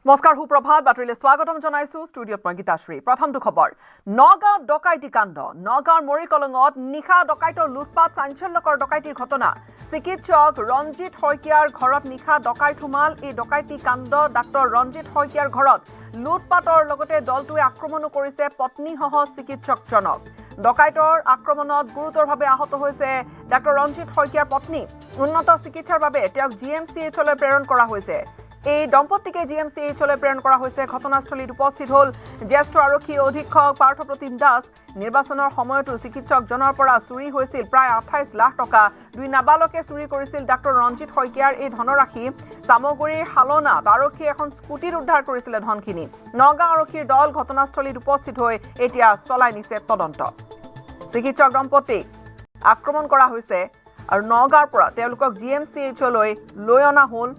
নমস্কাৰ সুপ্ৰভাত বাতৰিলৈ স্বাগতম জনাইছো ষ্টুডিঅ'ত মই গীতাশ্ৰী প্ৰথমটো খবৰ নগাঁও ডকাইতি কাণ্ড নগাঁৱৰ মৰিকলঙত নিশা ডকাইতৰ লুটপাট চাঞ্চল্যকৰ ডকাইতিৰ ঘটনা চিকিৎসক ৰঞ্জিত শইকীয়াৰ ঘৰত নিশা ডকাইত সোমাল এই ডকাইতি কাণ্ড ডাক্তৰ ৰঞ্জিত শইকীয়াৰ ঘৰত লুটপাটৰ লগতে দলটোৱে আক্ৰমণো কৰিছে পত্নীসহ চিকিৎসকজনক ডকাইতৰ আক্ৰমণত গুৰুতৰভাৱে আহত হৈছে ডাক্তৰ ৰঞ্জিত শইকীয়াৰ পত্নী উন্নত চিকিৎসাৰ বাবে তেওঁক জিএমচিএইচলৈ প্ৰেৰণ কৰা হৈছে এই দম্পতিকে জিএমচিএইচলৈ প্ৰেৰণ কৰা হৈছে ঘটনাস্থলীত উপস্থিত হ'ল জ্যেষ্ঠ আৰক্ষী অধীক্ষক পাৰ্থপ্ৰতিম দাস নিৰ্বাচনৰ সময়তো চিকিৎসকজনৰ পৰা চুৰি হৈছিল প্ৰায় 28 লাখ টকা দুই নাবালকে চুৰি কৰিছিল ডাক্তৰ ৰঞ্জিত শইকীয়াৰ এই ধনৰাশি সামগ্ৰীৰ হালনাত আৰক্ষী এখন স্কুটিত উদ্ধাৰ কৰিছিল ধনখিনি নগাঁও আৰক্ষীৰ দল ঘটনাস্থলীত উপস্থিত হৈ এতিয়া চলাই নিছে তদন্ত চিকিৎসক দম্পতিক আক্ৰমণ কৰা হৈছে আৰু নগাঁৱৰ পৰা তেওঁলোকক জিএমচিএইচলৈ লৈ অনা হ'ল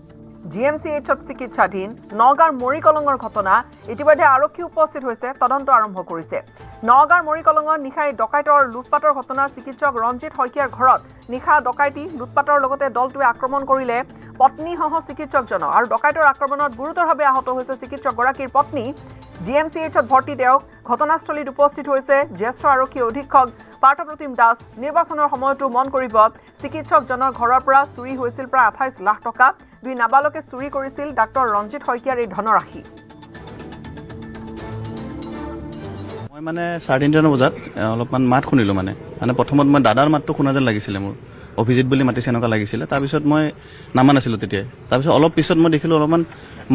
জিএমচিএইচত চিকিৎসাধীন নগাঁৱৰ মৰিকলঙৰ ঘটনা ইতিমধ্যে আৰক্ষী উপস্থিত হৈছে তদন্ত আৰম্ভ কৰিছে নগাঁৱৰ মৰিকলঙত নিশাই ডকাইতৰ লুটপাটৰ ঘটনা চিকিৎসক ৰঞ্জিত শইকীয়াৰ ঘৰত নিশা ডকাইতি লুটপাটৰ লগতে দলটোৱে আক্ৰমণ কৰিলে পত্নীসহ চিকিৎসকজনক আৰু ডকাইতৰ আক্ৰমণত গুৰুতৰভাৱে আহত হৈছে চিকিৎসকগৰাকীৰ পত্নী জিএমচিএইচত ভৰ্তি তেওঁক ঘটনাস্থলীত উপস্থিত হৈছে জ্যেষ্ঠ আৰক্ষী অধীক্ষক পাৰ্থপ্ৰতিম দাস নিৰ্বাচনৰ সময়তো মন কৰিব চিকিৎসকজনৰ ঘৰৰ পৰা চুৰি হৈছিল প্ৰায় 28 লাখ টকা দুই নাবালকে চুৰি কৰিছিল ডাক্তৰ ৰঞ্জিত শইকীয়াৰ এই ধনৰাশি মই মানে 3:30 বজাত অলপমান মাত শুনিলো মানে প্ৰথমত মই দাদাৰ মাতটো শুনা যেন লাগিছিলে মোৰ অভিজিত বুলি মাতিছে এনেকুৱা লাগিছিলে তাৰপিছত মই নামা নাছিলোঁ তেতিয়া তাৰপিছত অলপ পিছত মই দেখিলোঁ অলপমান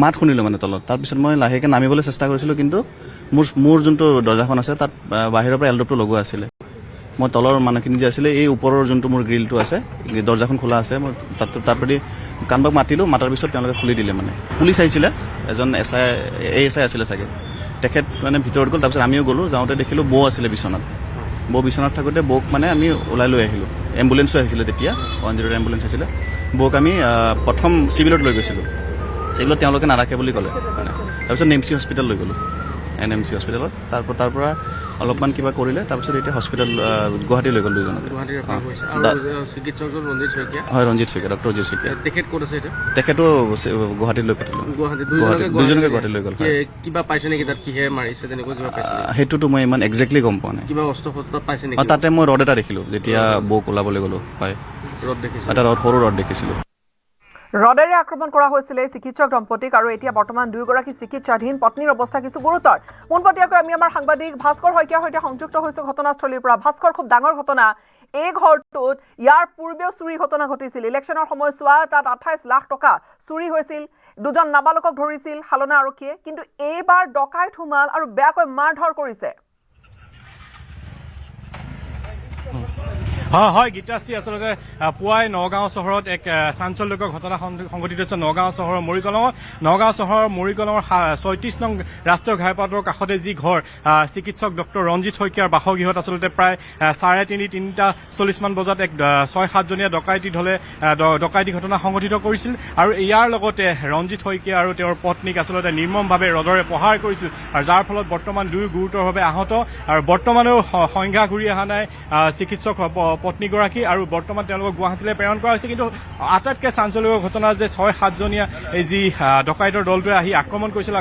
মাত শুনিলোঁ মানে তলত তাৰপিছত মই লাহেকৈ নামিবলৈ চেষ্টা কৰিছিলোঁ কিন্তু মোৰ যোনটো দৰ্জাখন আছে তাত বাহিৰৰ পৰা এলডপটো লগোৱা আছিলে মই তলৰ মানুহখিনি যে আছিলে এই ওপৰৰ যোনটো মোৰ গ্ৰিলটো আছে দৰ্জাখন খোলা আছে মই তাৰ প্ৰতি কাৰোবাক মাতিলোঁ মাতাৰ পিছত তেওঁলোকে খুলি দিলে মানে পুলিচ আহিছিলে এজন এছআই আছিলে চাগে তেখেত মানে ভিতৰত গ'ল তাৰপিছত আমিও গ'লোঁ যাওঁতে দেখিলোঁ বৌ আছিলে বিচনাত বৌ বিচনাত থাকোঁতে বৌক মানে আমি ওলাই লৈ আহিলোঁ এম্বুলেঞ্চো আহিছিলে তেতিয়া 108 এম্বুলেঞ্চ আছিলে বৌক আমি প্ৰথম চিভিলত লৈ গৈছিলোঁ চিভিলত তেওঁলোকে নাৰাখে বুলি ক'লে মানে তাৰপিছত নেমচি হস্পিটেল লৈ গ'লোঁ NMC হস্পিটেলত তাৰ পৰা অলপমান কিবা কৰিলে তাৰপিছত এতিয়া হস্পিটেল গুৱাহাটী লৈ গ'ল দুজনকে হয় ৰঞ্জিত শইকীয়া ডক্টৰ ৰঞ্জিত শইকীয়া তেখেতো গুৱাহাটীত লৈ পঠিয়ালোঁ দুজনকে গুৱাহাটী লৈ গ'ল কিবা পাইছে নেকি তাত কিহে মাৰিছে তেনেকুৱা কিবা পাইছে সেইটোতো মই ইমান একজেক্টলি গম পোৱা নাই কিবা অস্ত্ৰ শস্ত্ৰ পাইছে নেকি তাতে মই ৰড এটা দেখিলোঁ যেতিয়া বৌক ওলাবলৈ গ'লোঁ হয় ৰড দেখিছে এটা সৰু ৰড দেখিছিলোঁ ৰডেৰে আক্ৰমণ কৰা হৈছিল চিকিৎসক দম্পতিক আৰু এতিয়া বৰ্তমান দুয়োগৰাকী চিকিৎসাধীন পত্নীৰ অৱস্থা কিছু গুৰুতৰ পোনপটীয়াকৈ আমি আমাৰ সাংবাদিক ভাস্কৰ শইকীয়াৰ সৈতে সংযুক্ত হৈছোঁ ঘটনাস্থলীৰ পৰা ভাস্কৰ খুব ডাঙৰ ঘটনা এই ঘৰটোত ইয়াৰ পূৰ্বেও চুৰি ঘটনা ঘটিছিল ইলেকশ্যনৰ সময়ছোৱা তাত 28 লাখ টকা চুৰি হৈছিল দুজন নাবালকক ধৰিছিল হালনা আৰক্ষীয়ে কিন্তু এইবাৰ ডকাইত সোমাল আৰু বেয়াকৈ মাৰধৰ কৰিছে হয় গীতাশ্ৰী আচলতে পুৱাই নগাঁও চহৰত এক চাঞ্চল্যকৰ ঘটনা সংঘটিত হৈছে নগাঁও চহৰৰ মৰিকলঙৰ 36 নং ৰাষ্ট্ৰীয় ঘাইপথৰ কাষতে যি ঘৰ চিকিৎসক ডক্টৰ ৰঞ্জিত শইকীয়াৰ বাসগৃহত আচলতে প্ৰায় 3:30 মান বজাত এক 6-7 জনীয়া ডকাইতি ঘটনা সংঘটিত কৰিছিল আৰু ইয়াৰ লগতে ৰঞ্জিত শইকীয়া আৰু তেওঁৰ পত্নীক আচলতে নিৰ্মমভাৱে ৰডৰে প্ৰহাৰ কৰিছিল আৰু যাৰ ফলত বৰ্তমান দুয়ো গুৰুতৰভাৱে আহত আৰু বৰ্তমানেও সংজ্ঞা ঘূৰি অহা নাই চিকিৎসক পত্নীগৰাকী আৰু বৰ্তমান তেওঁলোকক গুৱাহাটীলৈ প্ৰেৰণ কৰা হৈছে কিন্তু আটাইতকৈ চাঞ্চল্যকৰ ঘটনা যে 6-7 জনীয়া এই যি ডকাইতৰ দলটোৱে আহি আক্ৰমণ কৰিছিল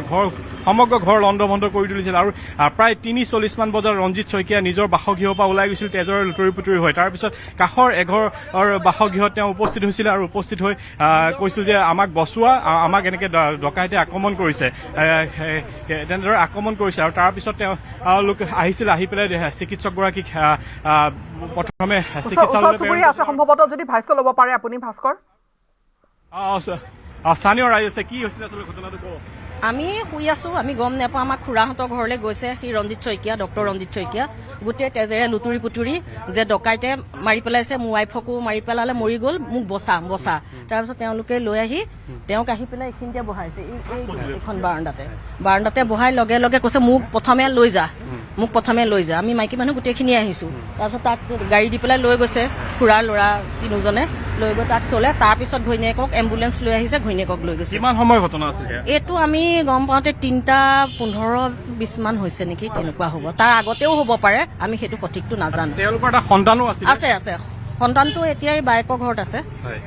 সমগ্ৰ ঘৰ লণ্ডভণ্ড কৰি তুলিছিল আৰু প্ৰায় 3:40 মান বজাত ৰঞ্জিত শইকীয়া নিজৰ বাসগৃহৰ পৰা ওলাই গৈছিল তেজৰে লুতৰি পুতৰি হৈ তাৰপিছত কাষৰ এঘৰৰ বাসগৃহত তেওঁ উপস্থিত হৈছিল আৰু উপস্থিত হৈ কৈছিল যে আমাক বচোৱা আমাক এনেকৈ ডকাইতে আক্ৰমণ কৰিছে তেনেদৰে আক্ৰমণ কৰিছে আৰু তাৰপিছত তেওঁলোক আহিছিল আহি পেলাই চিকিৎসকগৰাকীক প্ৰথমে চিকিৎসালয়লৈ আছে সম্ভৱতঃ যদি ভাষ্য ল'ব পাৰে আপুনি ভাস্কৰ স্থানীয় ৰাইজ আছে কি হৈছিল আচলতে ঘটনাটো কওক আমি শুই আছোঁ আমি গম নাপাওঁ আমাৰ খুৰাহঁতৰ ঘৰলৈ গৈছে সি ৰঞ্জিত শইকীয়া ডক্টৰ ৰঞ্জিত শইকীয়া গোটেই তেজেৰে লুতুৰি পুতুৰি যে ডকাইতে মাৰি পেলাইছে মোৰ ৱাইফকো মাৰি পেলালে মৰি গ'ল মোক বচা তাৰপিছত তেওঁলোকে লৈ আহি তেওঁক আহি পেলাই এইখিনিতে বহাইছে এইখন বাৰাণ্ডাতে বহাই লগে লগে কৈছে মোক প্ৰথমে লৈ যা আমি মাইকী মানুহ গোটেইখিনি আহিছোঁ তাৰপিছত তাক গাড়ী দি পেলাই লৈ গৈছে খুৰাৰ ল'ৰা তিনিজনে লৈ গৈ তাক থ'লে তাৰপিছত ঘৈণীয়েকক এম্বুলেঞ্চ লৈ আহিছে ঘৈণীয়েকক লৈ গৈছে কিমান সময় ঘটনা আছিল এইটো আমি গম পাওঁতে 3:15-20 মান হৈছে নেকি তেনেকুৱা হ'ব তাৰ আগতেও হ'ব পাৰে আমি সেইটো সঠিকটো নাজানো তেওঁলোকৰ এটা সন্তানো আছে সন্তানটো এতিয়া বাইকৰ ঘৰত আছে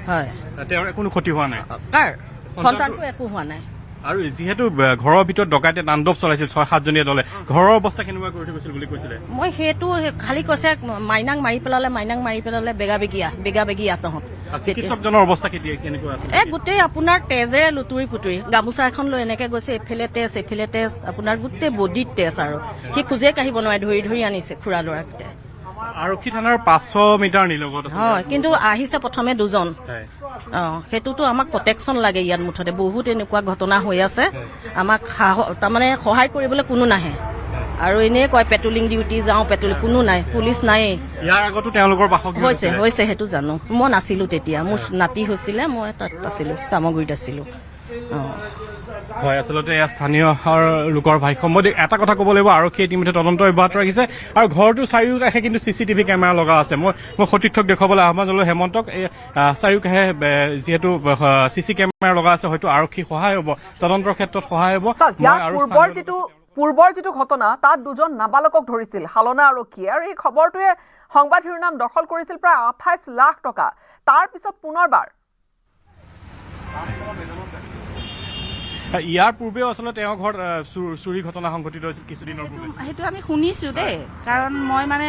হয় তেওঁৰ কোনো ক্ষতি হোৱা নাই কাৰ সন্তানটো একো হোৱা নাই আৰু যিহেতু ঘৰৰ ভিতৰত ডকাইতে তাণ্ডৱ চলাইছিল 6-7জনীয়া দলে ঘৰৰ অৱস্থা কেনেকুৱা কৰি থৈ গৈছিল বুলি কৈছিলে মই সেইটো খালি কৈছে মাইনাক মাৰি পেলালে বেগা তহঁত চিকিৎসকজনৰ অৱস্থা কেনেকুৱা আছিল গোটেই আপোনাৰ তেজেৰে লুতুৰি পুতুৰি গামোচা এখন লৈ এনেকে গৈছে এইফালে তেজ আপোনাৰ গোটেই বডিত তেজ আৰু সি খোজে কাঢ়িব নোৱাৰে ধৰি আনিছে খুৰা ল'ৰাকেইটাই আৰক্ষী থানাৰ 500 মিটাৰ নিলগত হয় কিন্তু আহিছে প্ৰথমে 2জন সেইটোতো আমাক প্ৰটেকশ্যন লাগে ইয়াত মুঠতে বহুত এনেকুৱা ঘটনা হৈ আছে আমাক তাৰমানে সহায় কৰিবলৈ কোনো নাহে আৰু এনেই কয় পেট্ৰলিং ডিউটি যাওঁ কোনো নাই পুলিচ নাই ইয়াৰ আগতো তেওঁলোকৰ বাসগৃহ হৈছে সেইটো জানো মই নাছিলো তেতিয়া মোৰ নাতি হৈছিলে মই তাত আছিলো চামগুৰিত আছিলো হয় আচলতে এয়া স্থানীয় লোকৰ ভাষ্য মই এটা কথা ক'ব লাগিব আৰক্ষীয়ে ইতিমধ্যে তদন্ত অব্যাহত ৰাখিছে আৰু ঘৰটোৰ চাৰিওকাষে কিন্তু CCTV কেমেৰা লগা আছে মই সতীৰ্থক দেখুৱাবলৈ আহ্বান জনালো হেমন্তক এই চাৰিওকাষে যিহেতু CC কেমেৰা লগা আছে হয়তো আৰক্ষী সহায় হ'ব তদন্তৰ ক্ষেত্ৰত সহায় হ'ব পূৰ্বৰ যিটো ঘটনা তাত 2জন নাবালকক ধৰিছিল হালনা আৰক্ষীয়ে আৰু এই খবৰটোৱে সংবাদ শিৰোনাম দখল কৰিছিল প্ৰায় 28 লাখ টকা তাৰ পিছত পুনৰবাৰ ইয়াৰ পূৰ্বেও আচলতে তেওঁৰ ঘৰত চুৰি ঘটনা সংঘটিত হৈছিল কিছুদিনৰ পূৰ্বে সেইটো আমি শুনিছো দেই কাৰণ মই মানে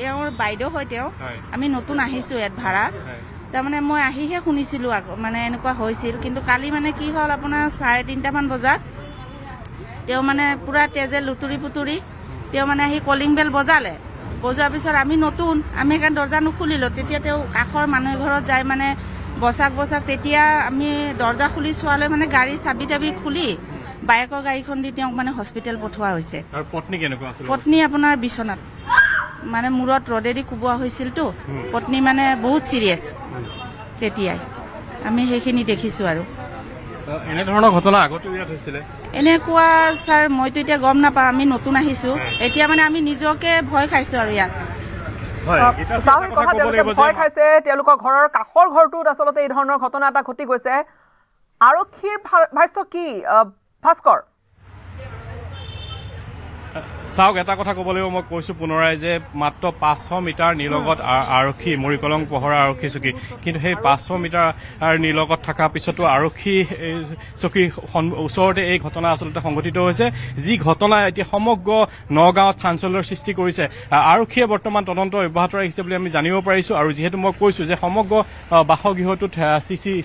এওঁৰ বাইদেউ হয় তেওঁ আমি নতুন আহিছো ইয়াত ভাড়া তাৰমানে মই আহিহে শুনিছিলো মানে এনেকুৱা হৈছিল কিন্তু কালি মানে কি হ'ল আপোনাৰ 3:30 মান বজাত তেওঁ মানে পুৰা তেজে লুতুৰি পুতুৰি তেওঁ মানে আহি কলিং বেল বজালে বজোৱাৰ পিছত আমি সেইকাৰণে দৰ্জা নুখুলিলো তেতিয়া তেওঁ কাষৰ মানুহ ঘৰত যাই মানে বচাক তেতিয়া আমি দৰ্জা খুলি চোৱালৈ মানে গাড়ী চাবি খুলি বাইকৰ গাড়ীখন দি তেওঁক মানে হস্পিটেল পঠোৱা হৈছে আৰু পত্নী কেনেকুৱা আছিল পত্নী আপোনাৰ বিচনাত মানে মূৰত ৰদেদি কোবোৱা হৈছিলতো পত্নী মানে বহুত চিৰিয়াছ তেতিয়াই আমি সেইখিনি দেখিছো আৰু এনেধৰণৰ ঘটনা আগতেও ইয়াত হৈছিলে এনেকুৱা ছাৰ মইতো এতিয়া গম নাপাওঁ আমি নতুন আহিছো এতিয়া মানে আমি নিজকে ভয় খাইছো আৰু ইয়াত ভয় খাইছে তেওঁলোকৰ ঘৰৰ কাষৰ ঘৰটোত আচলতে এই ধৰণৰ ঘটনা এটা ঘটি গৈছে আৰক্ষীৰ ভাষ্য কি ভাস্কৰ চাওক এটা কথা ক'ব লাগিব মই কৈছো পুনৰাই যে মাত্ৰ 500 মিটাৰ নিলগত আৰক্ষী মৰিকলং পহৰা আৰক্ষী চকী কিন্তু সেই 500 মিটাৰ নিলগত থকাৰ পিছতো আৰক্ষী চকীৰ ওচৰতে এই ঘটনা আচলতে সংঘটিত হৈছে যি ঘটনা এতিয়া সমগ্ৰ নগাঁৱত চাঞ্চল্যৰ সৃষ্টি কৰিছে আৰক্ষীয়ে বৰ্তমান তদন্ত অব্যাহত ৰাখিছে বুলি আমি জানিব পাৰিছো আৰু যিহেতু মই কৈছো যে সমগ্ৰ বাসগৃহটোত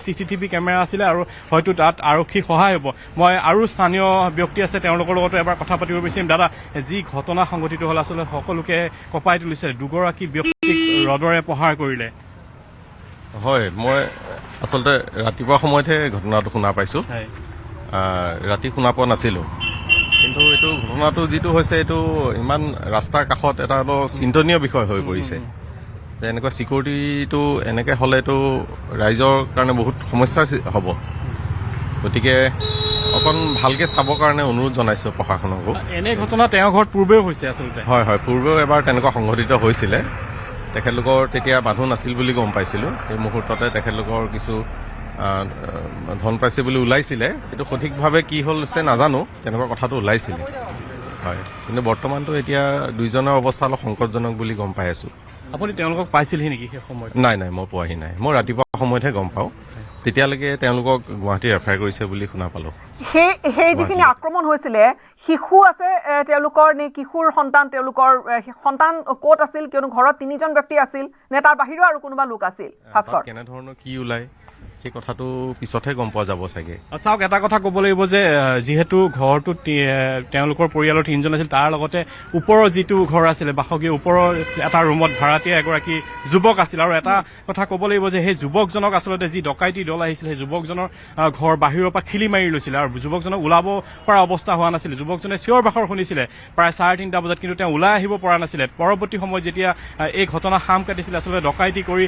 CCTV কেমেৰা আছিলে আৰু হয়তো তাত আৰক্ষী সহায় হ'ব মই আৰু স্থানীয় ব্যক্তি আছে তেওঁলোকৰ লগতো এবাৰ কথা পাতিব বিচাৰিম দাদা যি ঘটনা সংঘটিত হল আচলতে সকলোকে কঁপাই তুলিছে দুগৰাকী ব্যক্তিক ৰদৰে প্ৰহাৰ কৰিলে হয় মই আচলতে ৰাতিপুৱা সময়তহে ঘটনাটো শুনা পাইছো ৰাতি শুনা পোৱা নাছিলো কিন্তু এইটো ঘটনাটো যিটো হৈছে এইটো ইমান ৰাস্তাৰ কাষত এটা চিন্তনীয় বিষয় হৈ পৰিছে যে এনেকুৱা চিকিউৰিটিটো এনেকৈ হ'লেতো ৰাইজৰ কাৰণে বহুত সমস্যা হ'ব গতিকে অকণ ভালকে চাবৰ কাৰণে অনুৰোধ জনাইছো প্ৰশাসনকো এনে ঘটনা তেওঁৰ ঘৰত পূৰ্বেও হৈছে আচলতে হয় পূৰ্বেও এবাৰ তেনেকুৱা সংঘটিত হৈছিলে তেখেতলোকৰ তেতিয়া মানুহ নাছিল বুলি গম পাইছিলো এই মুহূৰ্ততে তেখেতলোকৰ কিছু ধন পাইছে বুলি ওলাইছিলে কিন্তু সঠিকভাৱে কি হৈছে নাজানো তেনেকুৱা কথাটো ওলাইছিলে হয় কিন্তু বৰ্তমানতো এতিয়া 2জনৰ অৱস্থা অলপ সংকটজনক বুলি গম পাই আছো আপুনি তেওঁলোকক পাইছিলহি নেকি সেই সময়ত নাই মই পোৱাহি নাই মই ৰাতিপুৱা সময়তহে গম পাওঁ তেতিয়ালৈকে তেওঁলোকক গুৱাহাটী ৰেফাৰ কৰিছে বুলি শুনা পালো সেই যিখিনি আক্ৰমণ হৈছিলে শিশু আছে তেওঁলোকৰ নে কিশোৰ সন্তান তেওঁলোকৰ সন্তান ক'ত আছিল কিয়নো ঘৰত 3জন ব্যক্তি আছিল নে তাৰ বাহিৰেও আৰু কোনোবা লোক আছিল ভাস্কৰ কেনেধৰণৰ কি ওলাই সেই কথাটো পিছতহে গম পোৱা যাব চাগে চাওক এটা কথা ক'ব লাগিব যে যিহেতু ঘৰটোত তেওঁলোকৰ পৰিয়ালৰ 3জন আছিল তাৰ লগতে ওপৰৰ যিটো ঘৰ আছিলে বাসগৃহ ওপৰৰ এটা ৰুমত ভাড়াতীয়া এগৰাকী যুৱক আছিল আৰু এটা কথা ক'ব লাগিব যে সেই যুৱকজনক আচলতে যি ডকাইতি দল আহিছিল সেই যুৱকজনৰ ঘৰ বাহিৰৰ পৰা খিলি মাৰি লৈছিলে আৰু যুৱকজনক ওলাব পৰা অৱস্থা হোৱা নাছিল যুৱকজনে চিঞৰ বাখৰ শুনিছিলে প্ৰায় 3:30 বজাত কিন্তু তেওঁ ওলাই আহিব পৰা নাছিলে পৰৱৰ্তী সময়ত যেতিয়া এই ঘটনা সাম কাটিছিলে আচলতে ডকাইতি কৰি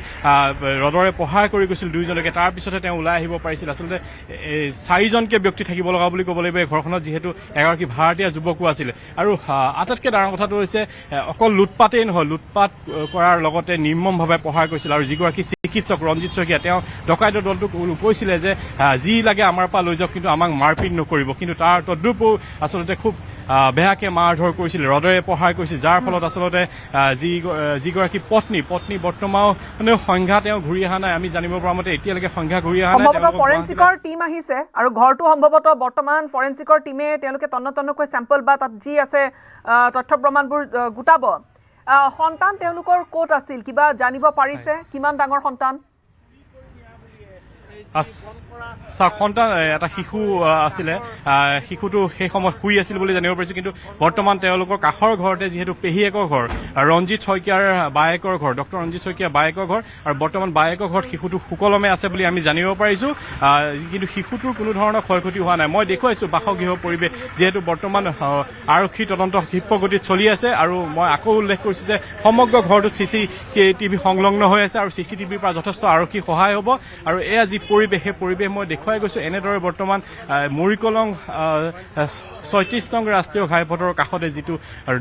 ৰদৰে প্ৰহাৰ কৰি গৈছিল 2জনকে তাৰ পিছতে তেওঁ ওলাই আহিব পাৰিছিল আচলতে 4জনকে ব্যক্তি থাকিব লগা বুলি ক'ব লাগিব এই ঘৰখনত যিহেতু এগৰাকী ভাড়াতীয়া যুৱকো আছিল আৰু আটাইতকৈ ডাঙৰ কথাটো হৈছে অকল লুটপাতেই নহয় লুটপাত কৰাৰ লগতে নিৰ্মমভাৱে প্ৰহাৰ কৰিছিল আৰু যিগৰাকী চিকিৎসক ৰঞ্জিত শইকীয়া তেওঁ ডকাইতৰ দলটোক কৈছিলে যে যি লাগে আমাৰ পৰা লৈ যাওক কিন্তু আমাক মাৰপিট নকৰিব কিন্তু তাৰ তদ্ৰুপও আচলতে খুব বেয়াকে মাৰ ধৰ কৰিছিল, ৰদেৰে প্ৰহাৰ কৰিছিল, যাৰ ফলত আচলতে যিগৰাকী পত্নী বৰ্তমান সংখ্যা তেওঁ ঘূৰি অহা নাই। আমি জানিব পৰা মতে এতিয়ালৈকে সংখ্যা ঘূৰি অহা নাই। সম্ভৱতঃ ফৰেনচিকৰ টীম আহিছে আৰু ঘৰটো সম্ভৱতঃ বৰ্তমান ফৰেনচিকৰ টীমে তেওঁলোকে তন্নকৈ চেম্পল বা তাত যি আছে তথ্য প্ৰমাণবোৰ গোটাব। সন্তান তেওঁলোকৰ ক'ত আছিল, কিবা জানিব পাৰিছে? কিমান ডাঙৰ সন্তান? সন্তান এটা শিশু আছিলে, শিশুটো সেই সময়ত শুই আছিল বুলি জানিব পাৰিছোঁ। কিন্তু বৰ্তমান তেওঁলোকৰ কাষৰ ঘৰতে যিহেতু পেহীয়েকৰ ঘৰ, ৰঞ্জিত শইকীয়াৰ বায়েকৰ ঘৰ, ডক্টৰ ৰঞ্জিত শইকীয়াৰ বায়েকৰ ঘৰ, আৰু বৰ্তমান বায়েকৰ ঘৰত শিশুটো সুকলমে আছে বুলি আমি জানিব পাৰিছোঁ। কিন্তু শিশুটোৰ কোনো ধৰণৰ ক্ষয়ক্ষতি হোৱা নাই। মই দেখুৱাইছোঁ বাসগৃহ পৰিৱেশ, যিহেতু বৰ্তমান আৰক্ষী তদন্ত ক্ষিপ্ৰগতিত চলি আছে। আৰু মই আকৌ উল্লেখ কৰিছোঁ যে সমগ্ৰ ঘৰটোত CCTV সংলগ্ন হৈ আছে আৰু CCTVৰ পৰা যথেষ্ট আৰক্ষী সহায় হ'ব। আৰু এয়া যি পৰিৱেশ, সেই পৰিৱেশ মই দেখুৱাই গৈছোঁ। এনেদৰে বৰ্তমান মৰিকলং ৩৬ নং ৰাষ্ট্ৰীয় ঘাইপথৰ কাষতে যিটো